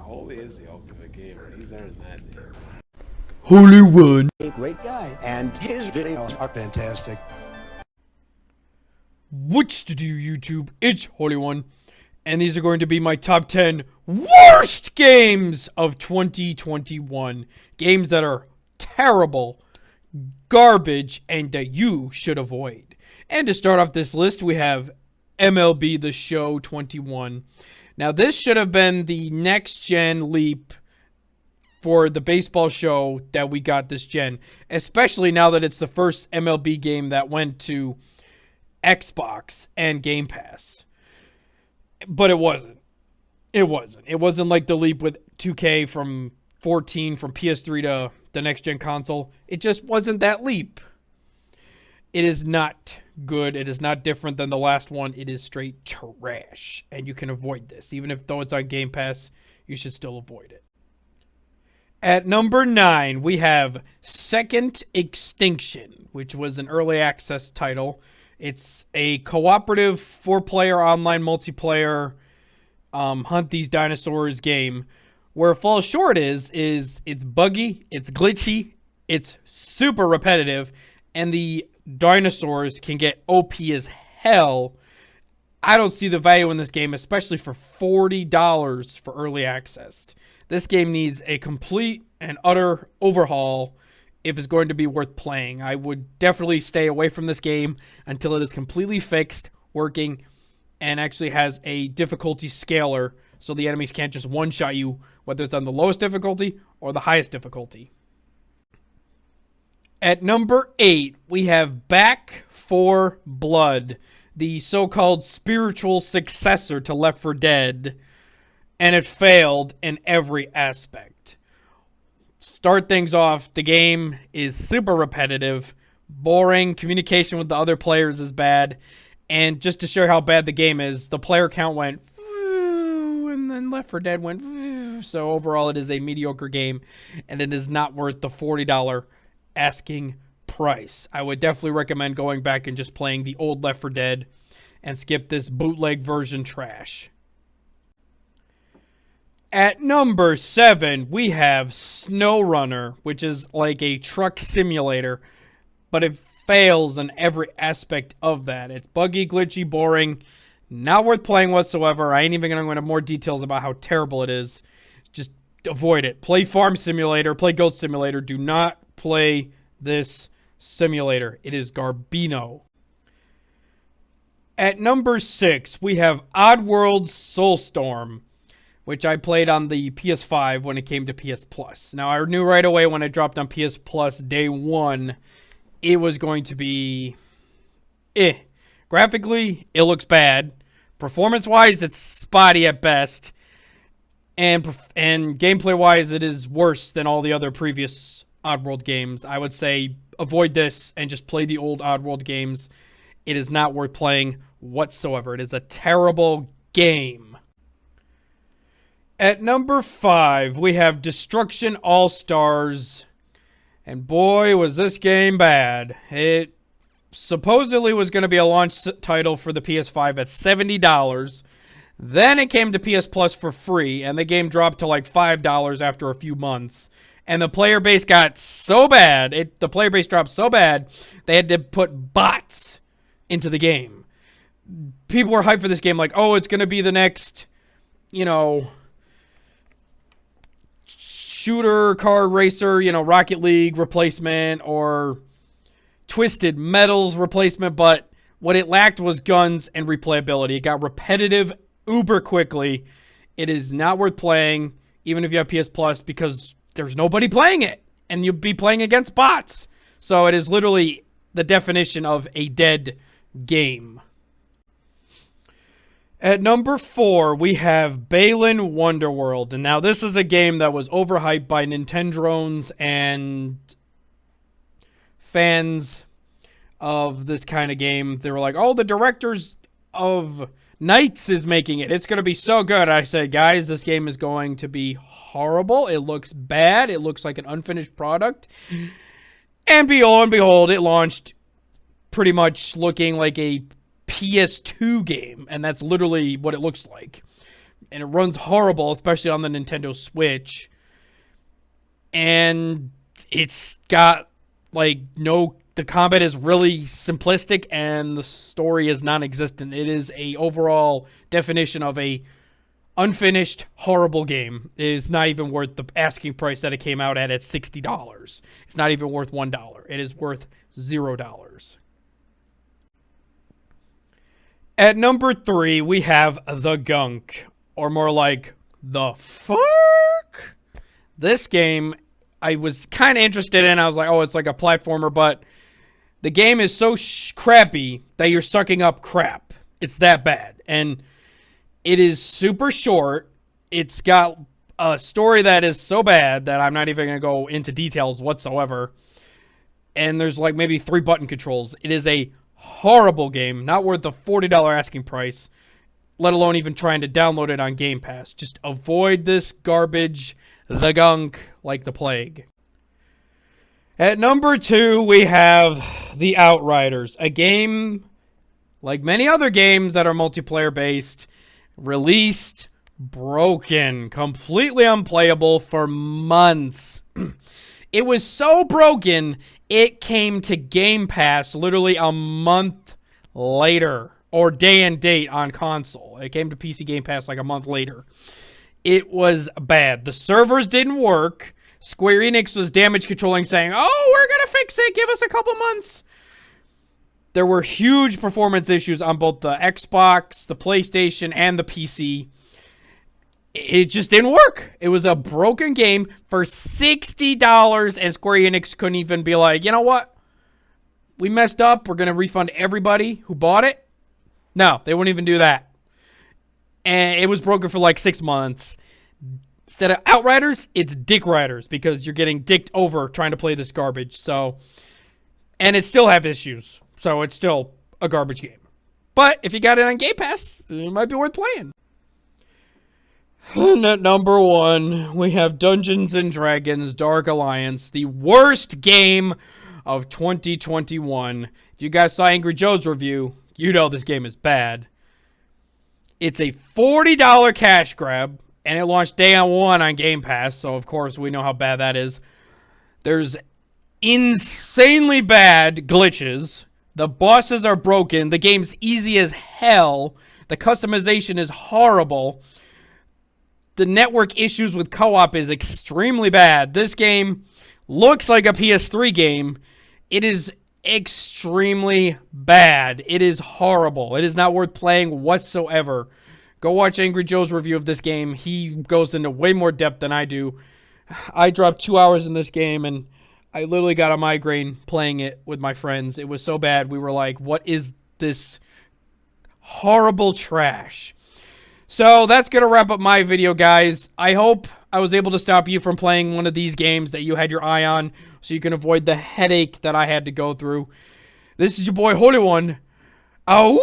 Holy is the ultimate gamer. He's earned that name. Holyone. A great guy, and his videos are fantastic. What's to do, YouTube? It's Holyone, and these are going to be my top 10 worst games of 2021. Games that are terrible, garbage, and that you should avoid. And to start off this list, we have MLB The Show 21. Now, this should have been the next-gen leap for the baseball show that we got this gen, especially now that it's the first MLB game that went to Xbox and Game Pass. But it wasn't. It wasn't like the leap with 2K from 14 from PS3 to the next-gen console. It just wasn't that leap. It is not good. It is not different than the last one. It is straight trash. And you can avoid this. Even if though it's on Game Pass, you should still avoid it. At number 9, we have Second Extinction, which was an early access title. It's a cooperative 4-player online multiplayer hunt these dinosaurs game. Where it falls short is it's buggy, it's glitchy, it's super repetitive, and the dinosaurs can get OP as hell. I don't see the value in this game, especially for $40 for early access. This game needs a complete and utter overhaul if it's going to be worth playing. I would definitely stay away from this game until it is completely fixed, working, and actually has a difficulty scaler so the enemies can't just one-shot you, whether it's on the lowest difficulty or the highest difficulty. At number 8, we have Back 4 Blood, the so-called spiritual successor to Left 4 Dead, and it failed in every aspect. Start things off, the game is super repetitive, boring, communication with the other players is bad, and just to show how bad the game is, the player count went, and then Left 4 Dead went, so overall it is a mediocre game, and it is not worth the $40 asking price. I would definitely recommend going back and just playing the old Left 4 Dead and skip this bootleg version trash. At number 7, we have Snowrunner, which is like a truck simulator, but it fails in every aspect of that. It's buggy, glitchy, boring, not worth playing whatsoever. I ain't even going to go into more details about how terrible it is. Just avoid it. Play Farm Simulator, play Goat Simulator. Do not play this simulator. It is Garbino. At number 6, we have Oddworld Soulstorm, which I played on the PS5 when it came to PS Plus. Now, I knew right away when it dropped on PS Plus day 1, it was going to be Graphically, it looks bad. Performance-wise, it's spotty at best. And gameplay-wise, it is worse than all the other previous Oddworld games. I would say avoid this and just play the old Oddworld games. It is not worth playing whatsoever. It is a terrible game. At number 5, we have Destruction AllStars. And boy, was this game bad. It supposedly was going to be a launch title for the PS5 at $70. Then it came to PS Plus for free, and the game dropped to like $5 after a few months. And the player base got so bad, the player base dropped so bad, they had to put bots into the game. People were hyped for this game like, oh, it's going to be the next, shooter, car racer, Rocket League replacement or Twisted Metals replacement, but what it lacked was guns and replayability. It got repetitive uber quickly. It is not worth playing, even if you have PS Plus, because there's nobody playing it, and you'll be playing against bots. So it is literally the definition of a dead game. At number 4, we have Balan Wonderworld. And now this is a game that was overhyped by Nintendrones and fans of this kind of game. They were like, oh, the directors of Knights is making it. It's going to be so good. I said, guys, this game is going to be horrible. It looks bad. It looks like an unfinished product. And behold, it launched pretty much looking like a PS2 game, and that's literally what it looks like. and it runs horrible, especially on the Nintendo Switch. And it's got like the combat is really simplistic and the story is non-existent. It is a overall definition of a unfinished, horrible game. It is not even worth the asking price that it came out at $60. It's not even worth $1. It is worth $0. At number 3, we have The Gunk, or more like The Fuck? This game, I was kind of interested in. I was like, oh, it's like a platformer, but the game is so crappy that you're sucking up crap. It's that bad. And it is super short. It's got a story that is so bad that I'm not even going to go into details whatsoever. And there's like maybe 3 button controls. It is a horrible game. Not worth the $40 asking price, let alone even trying to download it on Game Pass. Just avoid this garbage, The Gunk, like the plague. At number 2, we have The Outriders, a game like many other games that are multiplayer based, released broken, completely unplayable for months. It was so broken, it came to Game Pass literally a month later, or day and date on console. It came to PC Game Pass like a month later. It was bad. The servers didn't work. Square Enix was damage controlling, saying, oh, we're going to fix it. Give us a couple months. There were huge performance issues on both the Xbox, the PlayStation, and the PC. It just didn't work. It was a broken game for $60, and Square Enix couldn't even be like, you know what? We messed up. We're going to refund everybody who bought it. No, they wouldn't even do that. And it was broken for like 6 months. Instead of Outriders, it's Dick Riders, because you're getting dicked over trying to play this garbage. So, and it still have issues. So it's still a garbage game. But if you got it on Game Pass, it might be worth playing. And at number 1, we have Dungeons & Dragons Dark Alliance, the worst game of 2021. If you guys saw Angry Joe's review, you know this game is bad. It's a $40 cash grab, and it launched day 1 on Game Pass, so of course we know how bad that is. There's insanely bad glitches. The bosses are broken. The game's easy as hell. The customization is horrible. The network issues with co-op is extremely bad. This game looks like a PS3 game. It is extremely bad. It is horrible. It is not worth playing whatsoever. Go watch Angry Joe's review of this game. He goes into way more depth than I do. I dropped 2 hours in this game, and I literally got a migraine playing it with my friends. It was so bad. We were like, what is this horrible trash? So that's going to wrap up my video, guys. I hope I was able to stop you from playing one of these games that you had your eye on so you can avoid the headache that I had to go through. This is your boy, Holyone. Out!